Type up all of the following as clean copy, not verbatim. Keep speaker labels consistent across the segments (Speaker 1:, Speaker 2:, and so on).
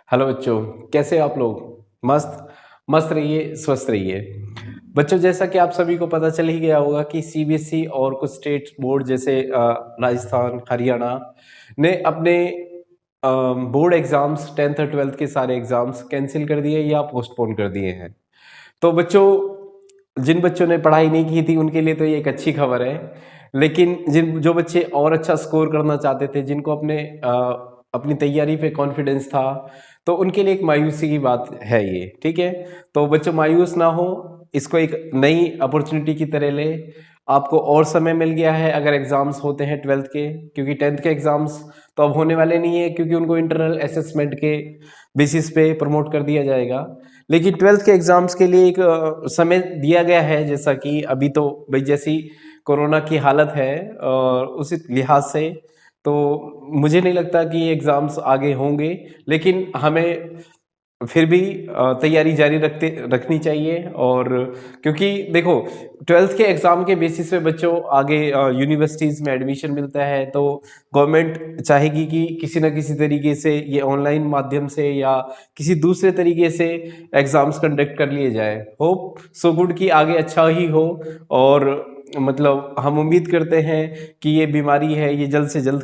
Speaker 1: Hello बच्चों, कैसे आप लोग? मस्त मस्त रहिए, स्वस्थ रहिए। बच्चों, जैसा कि आप सभी को पता चल ही गया होगा कि सीबीएसई और कुछ स्टेट बोर्ड जैसे राजस्थान, हरियाणा ने अपने बोर्ड एग्जाम्स 10th और 12th के सारे एग्जाम्स कैंसिल कर दिए या पोस्टपोन कर दिए हैं। तो बच्चों, जिन बच्चों ने पढ़ाई नहीं की थी उनके लिए तो ये एक अच्छी खबर है, लेकिन जिन जो बच्चे और अच्छा स्कोर करना चाहते थे, जिनको अपनी तैयारी पे कॉन्फिडेंस था, तो उनके लिए एक मायूसी की बात है ये। ठीक है, तो बच्चों मायूस ना हो, इसको एक नई अपॉर्चुनिटी की तरह ले। आपको और समय मिल गया है अगर एग्जाम्स होते हैं 12th के, क्योंकि 10th के एग्जाम्स तो अब होने वाले नहीं है, क्योंकि उनको इंटरनल असेसमेंट के बेसिस पे प्रमोट कर दिया जाएगा। लेकिन 12th के एग्जाम्स के लिए एक समय दिया गया है, जैसा कि अभी तो भाई जैसी कोरोना की हालत है और उसी लिहाज से तो मुझे नहीं लगता कि ये एग्जाम्स आगे होंगे, लेकिन हमें फिर भी तैयारी जारी रखनी चाहिए। और क्योंकि देखो, 12th के एग्जाम के बेसिस पे बच्चों आगे यूनिवर्सिटीज में एडमिशन मिलता है, तो गवर्नमेंट चाहेगी कि किसी ना किसी तरीके से ये ऑनलाइन माध्यम से या किसी दूसरे तरीके से एग्जाम्स कंडक्ट कर लिए जाए। होप सो गुड कि आगे अच्छा ही हो। और मतलब हम उम्मीद करते हैं कि ये बीमारी है ये जल्द से जल्द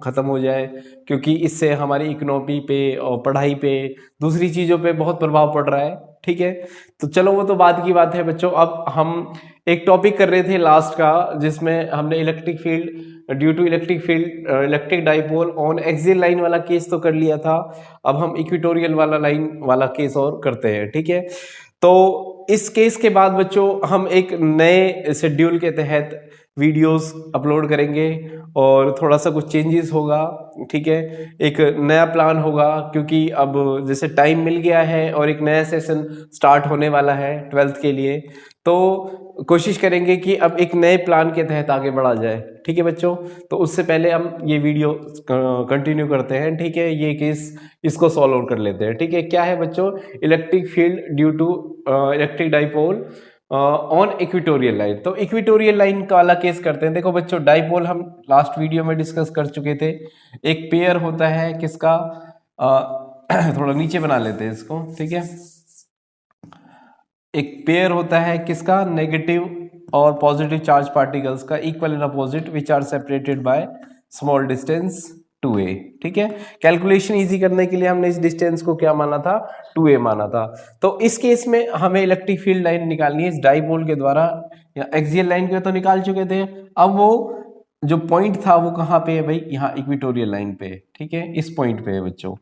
Speaker 1: खत्म हो जाए, क्योंकि इससे हमारी इकोनॉमी पे और पढ़ाई पे, दूसरी चीज़ों पे बहुत प्रभाव पड़ रहा है। ठीक है, तो चलो वो तो बाद की बात है बच्चों। अब हम एक टॉपिक कर रहे थे लास्ट का, जिसमें हमने electric field due to electric dipole on axial line वाला केस तो कर लिया था। अब हम इक्वेटोरियल वाला लाइन वाला केस और करते हैं। ठीक है, तो इस केस के बाद बच्चों हम एक नए शेड्यूल के तहत वीडियोस अपलोड करेंगे और थोड़ा सा कुछ चेंजेस होगा। ठीक है, एक नया प्लान होगा, क्योंकि अब जैसे टाइम मिल गया है और एक नया सेशन स्टार्ट होने वाला है 12th के लिए, तो कोशिश करेंगे कि अब एक नए प्लान के तहत आगे बढ़ा जाए। ठीक है बच्चों, तो उससे पहले हम ये वीडियो कंटिन्यू करते हैं। ठीक है, ये केस इसको सॉल्व कर लेते हैं। ठीक है, क्या है बच्चों? Electric field due to electric dipole on equatorial line. तो इक्वेटोरियल लाइन का वाला केस करते हैं। देखो बच्चों, डाइपोल हम लास्ट वीडियो में डिस्कस कर चुके थे। एक पेयर होता है किसका, थोड़ा नीचे बना लेते हैं इसको। ठीक है, एक पेयर होता है किसका, नेगेटिव और पॉजिटिव चार्ज पार्टिकल्स का, equal and opposite, which are separated by small distance 2a। ठीक है, कैलकुलेशन इजी करने के लिए हमने इस डिस्टेंस को क्या माना था, 2a माना था। तो इस केस में हमें इलेक्ट्रिक फील्ड लाइन निकालनी है इस डाइपोल के द्वारा, या एक्सियल लाइन के तो निकाल चुके थे। अब वो जो पॉइंट था वो कहाँ पे है भाई, यहाँ इक्वेटोरियल लाइन पे। ठीक है, इस पॉइंट पे है बच्चों,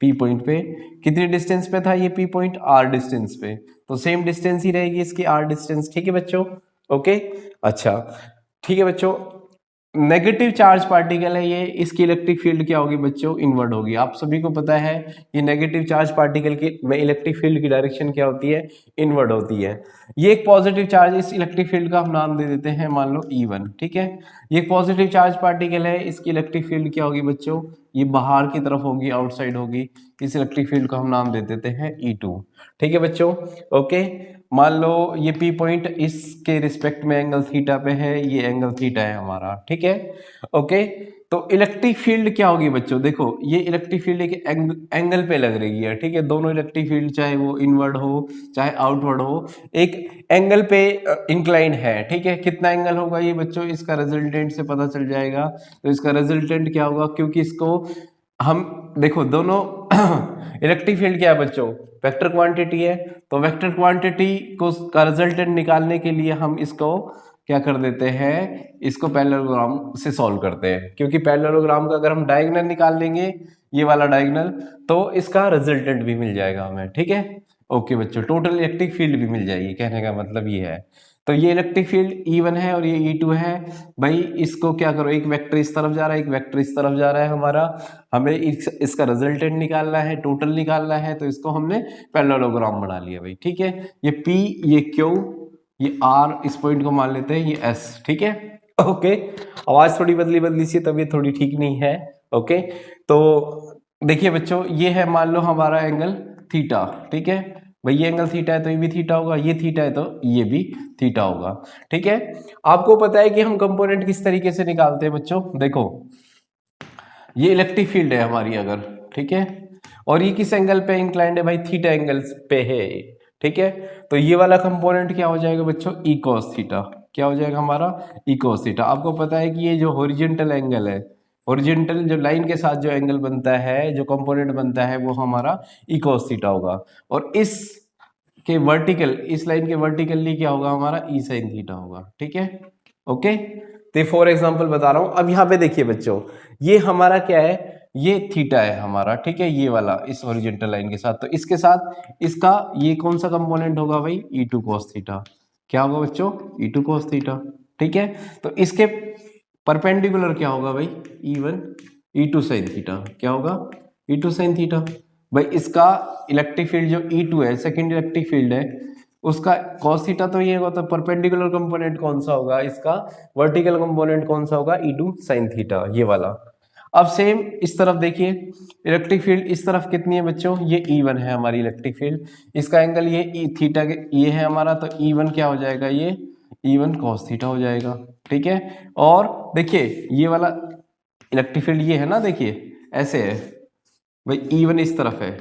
Speaker 1: पी पॉइंट पे। कितनी डिस्टेंस पे था ये पी पॉइंट, आर डिस्टेंस पे, तो सेम डिस्टेंस ही रहेगी इसकी, आर डिस्टेंस। ठीक है बच्चों, ओके। अच्छा, ठीक है बच्चों, नेगेटिव चार्ज पार्टिकल है ये, इसकी इलेक्ट्रिक फील्ड क्या होगी बच्चों, इनवर्ड होगी। आप सभी को पता है ये नेगेटिव चार्ज पार्टिकल की में इलेक्ट्रिक फील्ड की डायरेक्शन क्या होती है, इनवर्ड होती है। ये एक पॉजिटिव चार्ज, इस इलेक्ट्रिक फील्ड का हम नाम दे देते हैं मान लो E1। ठीक है, ये पॉजिटिव चार्ज पार्टिकल है, इसकी इलेक्ट्रिक फील्ड क्या होगी बच्चों, ये बाहर की तरफ होगी, आउटसाइड होगी। इस इलेक्ट्रिक फील्ड को हम नाम दे देते हैं E2। ठीक है बच्चों, ओके। मान लो ये पी पॉइंट इसके रिस्पेक्ट में एंगल थीटा पे है, ये एंगल थीटा है हमारा। ठीक है, ओके। तो इलेक्ट्रिक फील्ड क्या होगी बच्चों, देखो ये इलेक्ट्रिक फील्ड एक एंगल पे लग रही है। ठीक है, दोनों इलेक्ट्रिक फील्ड चाहे वो इनवर्ड हो चाहे आउटवर्ड हो, एक एंगल पे इंक्लाइन है। ठीक है, कितना एंगल होगा ये बच्चों, इसका रिजल्टेंट से पता चल जाएगा। तो इसका रिजल्टेंट क्या होगा, क्योंकि इसको हम देखो दोनों इलेक्ट्रिक फील्ड क्या है बच्चों, वेक्टर क्वांटिटी है। तो वेक्टर क्वांटिटी को का रिजल्टेंट निकालने के लिए हम इसको क्या कर देते हैं, इसको पैरेललोग्राम से सॉल्व करते हैं, क्योंकि पैरेललोग्राम का अगर हम डायगोनल निकाल लेंगे, ये वाला डायगोनल, तो इसका रिजल्टेंट भी मिल जाएगा हमें। ठीक है, ओके बच्चों, टोटल इलेक्ट्रिक फील्ड भी मिल जाएगी, कहने का मतलब ये है। तो ये इलेक्ट्रिक फील्ड E1 है और ये E2 है। भाई इसको क्या करो, एक वेक्टर इस तरफ जा रहा है, एक वेक्टर इस तरफ जा रहा है हमारा, हमें इसका रिजल्टेंट निकालना है, टोटल निकालना है, तो इसको हमने पैरेललोग्राम बना लिया भाई। ठीक है, ये P, ये Q, ये R, इस पॉइंट को मान लेते हैं ये S। ठीक है, ओके। आवाज थोड़ी बदली बदली सी, तबीयत थोड़ी ठीक नहीं है। ओके, तो देखिए बच्चों, ये है मान लो हमारा एंगल थीटा। ठीक है भाई, ये एंगल थीटा है तो ये भी थीटा होगा, ये थीटा है तो ये भी थीटा होगा। ठीक है, आपको पता है कि हम कंपोनेंट किस तरीके से निकालते हैं बच्चों, देखो ये इलेक्ट्रिक फील्ड है हमारी अगर, ठीक है, और ये किस एंगल पे इंक्लाइंड है भाई, थीटा एंगल पे है, ठीक है। तो ये वाला कंपोनेंट क्या हो जाएगा बच्चों, ई कॉस थीटा, क्या हो जाएगा हमारा, ई कॉस थीटा। आपको पता है कि ये जो हॉरिजॉन्टल एंगल है, हॉरिजॉन्टल जो लाइन के साथ जो एंगल बनता है, जो कंपोनेंट बनता है, वो हमारा ई कॉस थीटा होगा। और इस के वर्टिकल, इस लाइन के वर्टिकली क्या होगा हमारा, ई साइन थीटा होगा, ठीक है, ओके। तो फॉर एग्जांपल बता रहा हूं। अब यहाँ पे देखिए बच्चों, ये हमारा क्या है, ये थीटा है हमारा, ठीक है, ये वाला इस हॉरिजॉन्टल लाइन के साथ। तो इसके साथ इसका ये कौन सा कंपोनेंट होगा भाई, ई टू कॉस थीटा, क्या होगा बच्चों, ई टू कॉस थीटा, ठीक है। तो इसके परपेंडिकुलर क्या होगा भाई, E one E two sine theta, क्या होगा, ई टू साइन थीटा। भाई इसका इलेक्ट्रिक फील्ड जो ई टू है, सेकेंड इलेक्ट्रिक फील्ड है, उसका cos थीटा तो ये होगा, तो परपेंडिकुलर कंपोनेंट कौन सा होगा, इसका वर्टिकल कंपोनेंट कौन सा होगा, ई टू साइन थीटा, ये वाला। अब सेम इस तरफ देखिए, इलेक्ट्रिक फील्ड इस तरफ कितनी है बच्चों, ये E1 है हमारी इलेक्ट्रिक फील्ड, इसका एंगल ये थीटा ये है हमारा, तो E1 क्या हो जाएगा, ये E1 cos थीटा हो जाएगा, ठीक है। और देखिए ये वाला इलेक्ट्रिक फील्ड ये है ना, देखिए ऐसे है भाई, E1 इस तरफ है,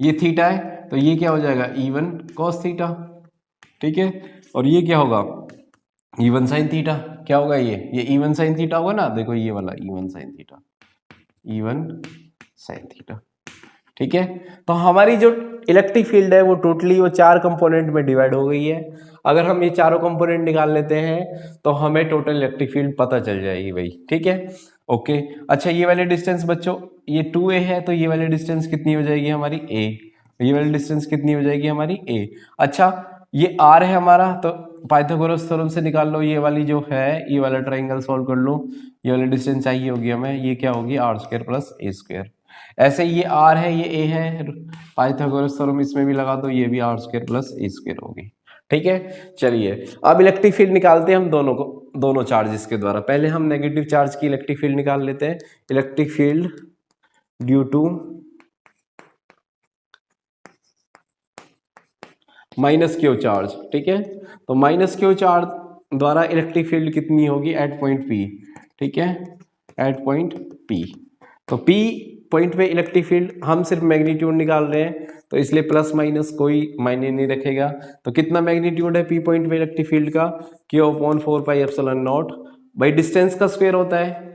Speaker 1: ये थीटा है, तो ये क्या हो जाएगा, E1 cos थीटा, ठीक है। और ये क्या होगा, E1 sin थीटा, क्या होगा ये E1 sin थीटा होगा ना, देखो ये वाला E1 sin theta, E1 sin theta, ठीक है। तो हमारी जो इलेक्ट्रिक फील्ड है वो टोटली वो चार कंपोनेंट में डिवाइड हो गई है। अगर हम ये चारों कंपोनेंट निकाल लेते हैं तो हमें टोटल इलेक्ट्रिक फील्ड पता चल जाएगी भाई, ठीक है, ओके। अच्छा ये वाले डिस्टेंस बच्चों, ये 2a है, तो ये वाली डिस्टेंस कितनी हो जाएगी हमारी a, ये वाली डिस्टेंस कितनी हो जाएगी हमारी a। अच्छा ये r है हमारा, तो पाइथागोरस थ्योरम से निकाल लो, ये वाली जो है, ये वाला ट्राइंगल सॉल्व कर लो, ये वाली डिस्टेंस चाहिए होगी हमें, ये क्या होगी, r square plus a square. ऐसे ये r है, ये a है, पाइथागोरस थ्योरम इसमें भी लगा दो, ये भी r square plus a square होगी, ठीक है। चलिए अब इलेक्ट्रिक फील्ड निकालते हैं हम दोनों को, दोनों चार्जेस के द्वारा। पहले हम नेगेटिव चार्ज की इलेक्ट्रिक फील्ड निकाल लेते हैं। Electric field due to minus q charge, ठीक है। तो माइनस क्यू चार्ज द्वारा इलेक्ट्रिक फील्ड कितनी होगी एट पॉइंट P, ठीक है, एट पॉइंट P। तो P पॉइंट पे इलेक्ट्रिक फील्ड, हम सिर्फ मैग्नीट्यूड निकाल रहे हैं, तो इसलिए प्लस माइनस कोई मायने नहीं रखेगा। तो कितना मैग्नीट्यूड है P पॉइंट पे इलेक्ट्रिक फील्ड का, Q/4πε0। भाई डिस्टेंस का स्क्वायर होता है।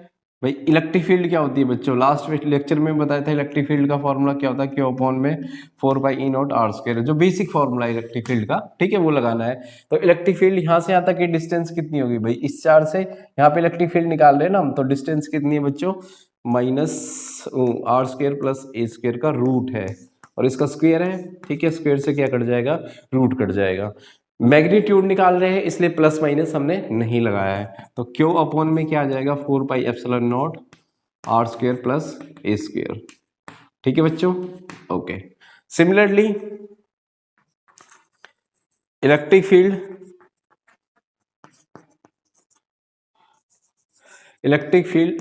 Speaker 1: भाई इलेक्ट्रिक फील्ड क्या होती है बच्चों, लास्ट लेक्चर में बताया था, इलेक्ट्रिक फील्ड का फॉर्मूला क्या होता है, Q/4πE0r², जो बेसिक फॉर्मूला है इलेक्ट्रिक फील्ड का, ठीक है, वो लगाना है। तो इलेक्ट्रिक फील्ड यहाँ से यहाँ तक की डिस्टेंस कितनी होगी भाई, इस चार्ज से यहाँ पे इलेक्ट्रिक फील्ड निकाल रहे हैं ना हम, तो डिस्टेंस कितनी है बच्चों, -r² प्लस a² का रूट है, और इसका स्क्वायर है, ठीक है, स्क्वायर से क्या कट जाएगा, रूट कट जाएगा। मैग्नीट्यूड निकाल रहे हैं इसलिए प्लस माइनस हमने नहीं लगाया है, तो क्यू अपॉन में क्या आ जाएगा, 4πε0 r² प्लस a², ठीक है बच्चों, okay. Similarly electric field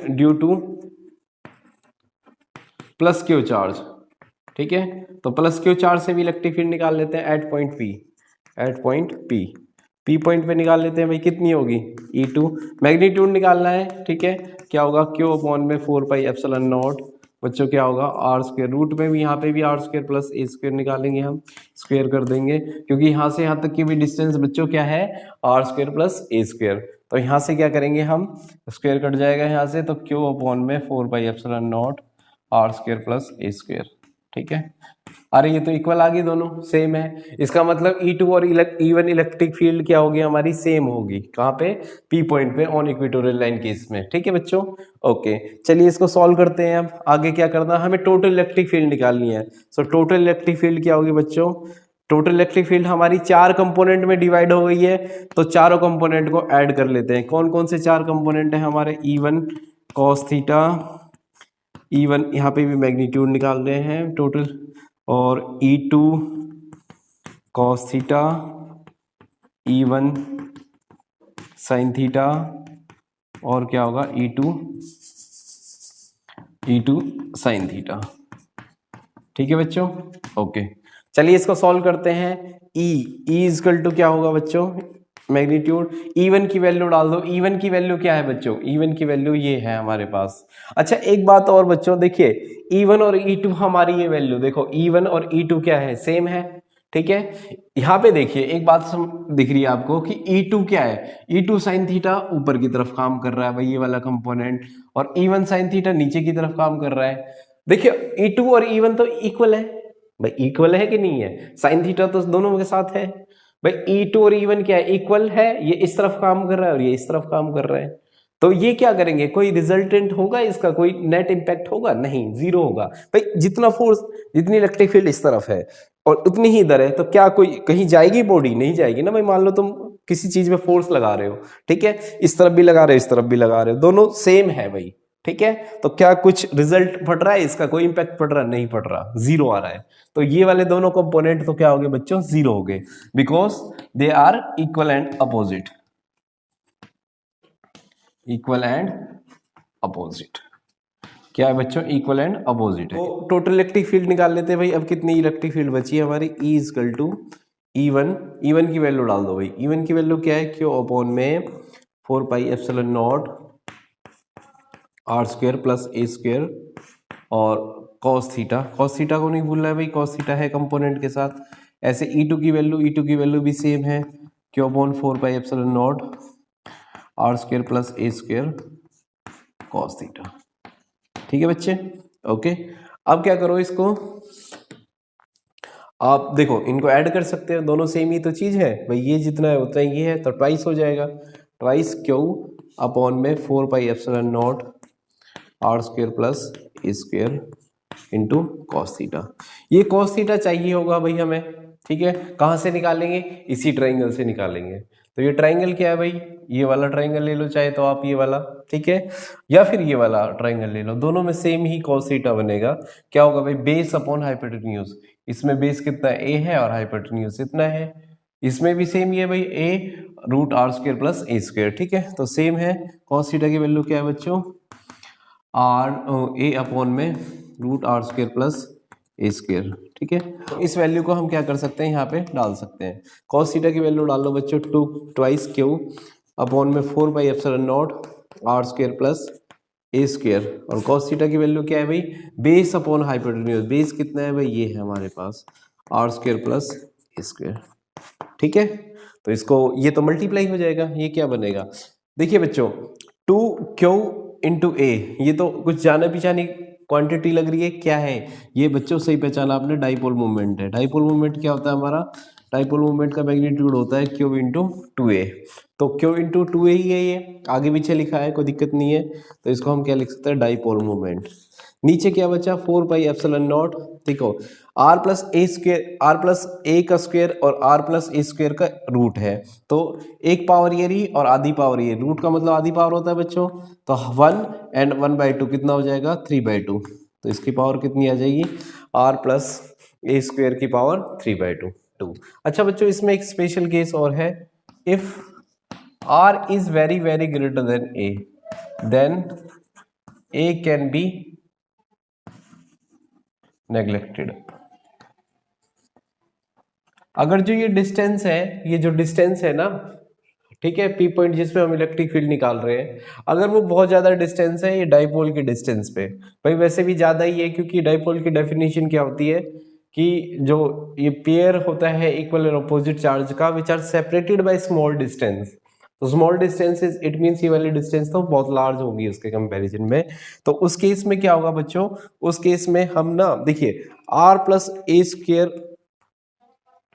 Speaker 1: due two plus Q charge, ठीक है। तो प्लस क्यू चार्ज से भी इलेक्ट्रिक फील्ड निकाल लेते हैं at point P, at point P point पे निकाल लेते हैं भाई, कितनी होगी E2, मैग्नीट्यूड निकालना है, ठीक है, क्या होगा Q/में 4πε0 बच्चों, क्या होगा r², रूट में भी यहाँ पे भी r² प्लस a² निकालेंगे हम, स्क्वायर कर देंगे, क्योंकि यहाँ से यहाँ तक की भी डिस्टेंस बच्चों क्या है, r² प्लस a²। तो यहाँ से क्या करेंगे हम, स्क्वायर कट जाएगा यहाँ से, तो Q/में 4πε0 r² प्लस a², ठीक है। अरे ये तो इक्वल आ गई, दोनों सेम है, इसका मतलब E2 और E1 इलेक्ट्रिक फील्ड क्या होगी हमारी, सेम होगी, कहाँ पे, P पॉइंट पे ऑन इक्वेटोरियल लाइन केस में, ठीक है बच्चों, ओके। चलिए इसको सॉल्व करते हैं। अब आगे क्या करना है, हमें टोटल इलेक्ट्रिक फील्ड निकालनी है। सो टोटल इलेक्ट्रिक फील्ड क्या होगी बच्चों, टोटल इलेक्ट्रिक फील्ड हमारी चार कंपोनेंट में डिवाइड हो गई है, तो चारों कंपोनेंट को ऐड कर लेते हैं। कौन कौन से चार कंपोनेंट है हमारे, E1 cos थीटा, E1 यहाँ पे भी मैग्नीट्यूड निकाल रहे हैं टोटल, और E2 cos theta, E1 sin theta, और क्या होगा E2 sin थीटा, ठीक है बच्चों, ओके। चलिए इसको सॉल्व करते हैं। E इक्वल टू क्या होगा बच्चों, मैग्नीट्यूड, इवन की वैल्यू डाल दो। इवन की वैल्यू क्या है बच्चों? इवन की वैल्यू ये है हमारे पास। अच्छा एक बात और बच्चों, देखिए E1 और E2 हमारी ये वैल्यू देखो, E1 और E2 क्या है? सेम है, ठीक है। यहाँ पे देखिए एक बात दिख रही है आपको कि E2 क्या है? E2 साइन थीटा ऊपर की तरफ काम कर रहा है भाई, ये वाला कंपोनेंट, और E1 साइन थीटा नीचे की तरफ काम कर रहा है। देखिए E2 और E1 तो इक्वल है भाई, इक्वल है कि नहीं है? साइन थीटा तो दोनों के साथ है भाई। E2 और E1 क्या है? इक्वल है। ये इस तरफ काम कर रहा है और ये इस तरफ काम कर रहा है। तो ये क्या करेंगे? कोई रिजल्टेंट होगा इसका? कोई नेट इंपैक्ट होगा? नहीं, जीरो होगा भाई। जितना फोर्स, जितनी इलेक्ट्रिक फील्ड इस तरफ है और उतनी ही इधर है, तो क्या कोई कहीं जाएगी बॉडी? नहीं जाएगी ना भाई। मान लो तुम किसी चीज में फोर्स लगा रहे हो, ठीक है, इस तरफ भी लगा रहे हो, इस तरफ भी लगा रहे हो, दोनों सेम है भाई, ठीक है। तो क्या कुछ रिजल्ट पड़ रहा है इसका? कोई इंपैक्ट पड़ रहा? नहीं पड़ रहा, जीरो आ रहा है। तो ये वाले दोनों कंपोनेंट तो क्या हो गए बच्चों? जीरो हो गए, because they are equal and opposite. Equal and opposite क्या है बच्चों? इक्वल एंड अपोजिट है। तो टोटल इलेक्ट्रिक फील्ड निकाल लेते हैं भाई। अब कितनी इलेक्ट्रिक फील्ड बची है हमारी? E is equal to E1। E1 की वैल्यू डाल दो भाई। E1 की वैल्यू क्या है? Q अपॉन में 4 pi epsilon not R square plus A square और cos थीटा। cos थीटा को नहीं भूलना है भाई, cos थीटा है कंपोनेंट के साथ। ऐसे E2 की वैल्यू भी सेम है, Q upon 4 pi epsilon not R square plus A square cos theta. ठीक है बच्चे, ओके। अब क्या करो, इसको आप देखो, इनको ऐड कर सकते हो, दोनों सेम ही तो चीज है भाई। ये जितना है उतना ही ये है, तो ट्वाइस हो जाएगा। ट्वाइस क्यू अपॉन में 4 pi epsilon not R square plus a square into cos theta. ये कॉस थीटा चाहिए होगा भाई हमें, ठीक है। कहाँ से निकालेंगे? इसी ट्राइंगल से निकालेंगे। तो ये ट्राइंगल क्या है भाई? ये वाला ट्राइंगल ले लो चाहे तो आप, ये वाला, ठीक है, या फिर ये वाला ट्राइंगल ले लो। दोनों में सेम ही cos थीटा बनेगा। क्या होगा भाई? Base upon hypotenuse. इसमें बेस कितना है? a है, और हाइपोटेन्यूज इतना है। इसमें भी सेम ही है भाई, a root r square plus a square, ठीक है। तो सेम है। cos थीटा की वैल्यू क्या है बच्चों? a अपॉन में root r square plus a square, ठीक है। तो इस वैल्यू को हम क्या कर सकते हैं? यहाँ पे डाल सकते हैं। cos थीटा की वैल्यू डाल लो बच्चों, 2 ट्वाइस क्यू अपॉन में 4 by epsilon naught r square plus a square, और cos थीटा की वैल्यू क्या है भाई? Base upon hypotenuse. बेस कितना है भाई? ये है हमारे पास r square plus a square, ठीक है। तो इसको, ये तो मल्टीप्लाई हो जाएगा, ये क्या बनेगा? देखिए बच्चों, 2Q इंटू ए, ये तो कुछ जाना पहचानी क्वांटिटी लग रही है। क्या है ये बच्चों? सही पहचाना आपने, डाइपोल मूवमेंट है। डाइपोल मूवमेंट क्या होता है हमारा? डाइपोल मूवमेंट का मैग्नीट्यूड होता है Q इंटू 2A। तो Q इंटू 2A ही है, ये आगे पीछे लिखा है, कोई दिक्कत नहीं है। तो इसको हम क्या लिख सकते हैं? Dipole movement. नीचे क्या बचा? 4 पाई एप्सिलॉन नॉट, देखो r plus a square, r plus a का स्क्वायर और आर प्लस ए स्क्वायर का रूट है, तो एक पावर ये रही और आधी पावर ये। रूट का मतलब आधी पावर होता है बच्चों। तो 1 एंड 1/2 कितना हो जाएगा? 3/2। तो इसकी पावर कितनी आ जाएगी? आर प्लस ए स्क्वायर की पावर 3/2। अच्छा बच्चों, इसमें एक स्पेशल केस और है। If r is very very greater than a, then a can be neglected. अगर जो ये डिस्टेंस है, ये जो डिस्टेंस है ना, ठीक है, पी पॉइंट जिसपे हम इलेक्ट्रिक फील्ड निकाल रहे हैं, अगर वो बहुत ज्यादा डिस्टेंस है ये डाइपोल की डिस्टेंस पे, भाई वैसे भी ज्यादा ही है, क्योंकि डाइपोल की डेफिनेशन क्या होती है कि जो ये पेयर होता है इक्वल और अपोजिट चार्ज का, which are separated by small distance. तो स्मॉल डिस्टेंस इट मींस ये वाली डिस्टेंस तो बहुत लार्ज होगी उसके कंपैरिजन में। तो उस केस में क्या होगा बच्चों? उस केस में हम ना, देखिए आर प्लस ए स्क्वायर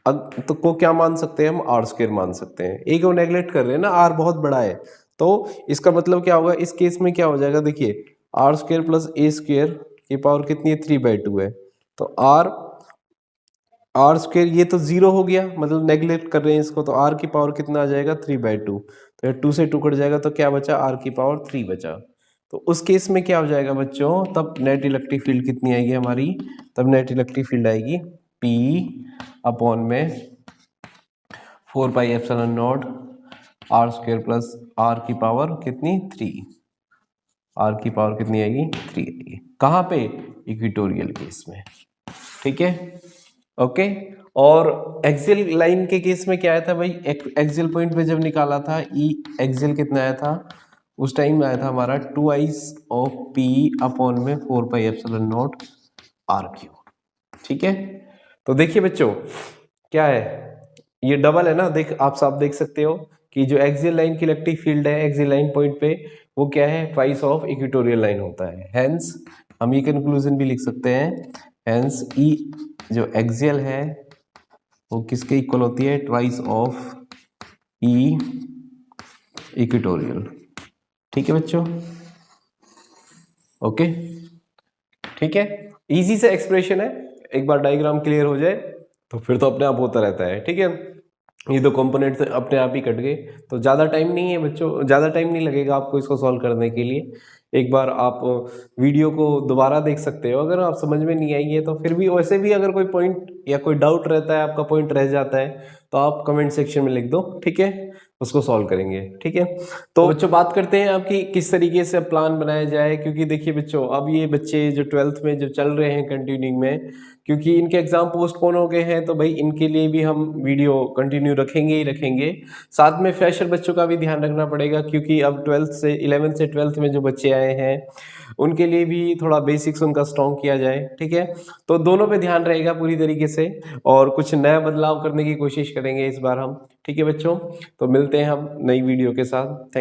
Speaker 1: तो को क्या मान सकते हैं हम? आर स्क्वायर मान सकते हैं। ए को नेगलेक्ट कर रहे हैं ना, आर बहुत बड़ा है। तो इसका मतलब क्या होगा? इस केस में क्या हो जाएगा? देखिए r square plus a square की पावर कितनी है? 3/2 है। तो आर आर स्क्वायर ये तो जीरो हो गया, मतलब नेगलेक्ट कर रहे हैं इसको, तो आर की पावर कितना आ जाएगा? 3/2। तो ये 2 से 2 कट जाएगा, तो क्या बचा? आर की पावर 3 बचा। तो उस केस में क्या हो जाएगा बच्चों? तब नेट इलेक्ट्रिक फील्ड कितनी आएगी हमारी? तब नेट इलेक्ट्रिक फील्ड आएगी P अपॉन में 4 pi epsilon naught r square plus r की पावर कितनी? 3। आर की पावर कितनी आएगी? 3 आएगी। कहाँ पे? इक्वेटोरियल केस में, ठीक है, ओके। और एक्सियल लाइन के केस में क्या आया था भाई, एक्सियल पॉइंट पे जब निकाला था ई एक्सियल कितना आया था, उस टाइम में आया था हमारा 2i ऑफ p अपॉन में 4πε0 r3। ठीक है, तो देखिए बच्चों क्या है, ये डबल है ना, देख आप साफ देख सकते हो कि जो एक्सियल लाइन की इलेक्ट्रिक फील्ड है एक्सियल लाइन पॉइंट पे वो क्या है, ट्वाइस ऑफ इक्वेटोरियल लाइन होता है। हेंस हम ये कंक्लूजन भी लिख सकते हैं, हेंस ई जो एक्सियल है वो किसके इक्वल होती है, ट्वाइस ऑफ ई इक्वेटोरियल। ठीक है बच्चों, ओके, ठीक है, इजी से एक्सप्रेशन है, एक बार डायग्राम क्लियर हो जाए तो फिर तो अपने आप होता रहता है। ठीक है, ये दो कंपोनेंट अपने आप ही कट गए, तो ज़्यादा टाइम नहीं है बच्चों, ज़्यादा टाइम नहीं लगेगा आपको इसको सॉल्व करने के लिए। एक बार आप वीडियो को दोबारा देख सकते हो, अगर आप समझ में नहीं आएंगे तो फिर भी वैसे भी अगर कोई पॉइंट या कोई डाउट रहता है, आपका पॉइंट रह जाता है तो आप कमेंट सेक्शन में लिख दो, ठीक है, उसको सॉल्व करेंगे। ठीक है, तो बच्चों बात करते हैं आपकी किस तरीके से प्लान बनाया जाए, क्योंकि देखिए बच्चों अब ये बच्चे जो 12th में जो चल रहे हैं कंटिन्यूइंग में, क्योंकि इनके एग्जाम पोस्टपोन हो गए हैं तो भाई इनके लिए भी हम वीडियो कंटिन्यू रखेंगे ही रखेंगे। साथ में फ्रेशर बच्चों का भी ध्यान रखना पड़ेगा, क्योंकि अब 12th से 11th से 12th में जो बच्चे आए हैं उनके लिए भी थोड़ा बेसिक्स उनका स्ट्रॉन्ग किया जाए। ठीक है, तो दोनों पे ध्यान रहेगा पूरी तरीके से, और कुछ नया बदलाव करने की कोशिश करेंगे इस बार हम। ठीक है बच्चों, तो मिलते हैं हम नई वीडियो के साथ।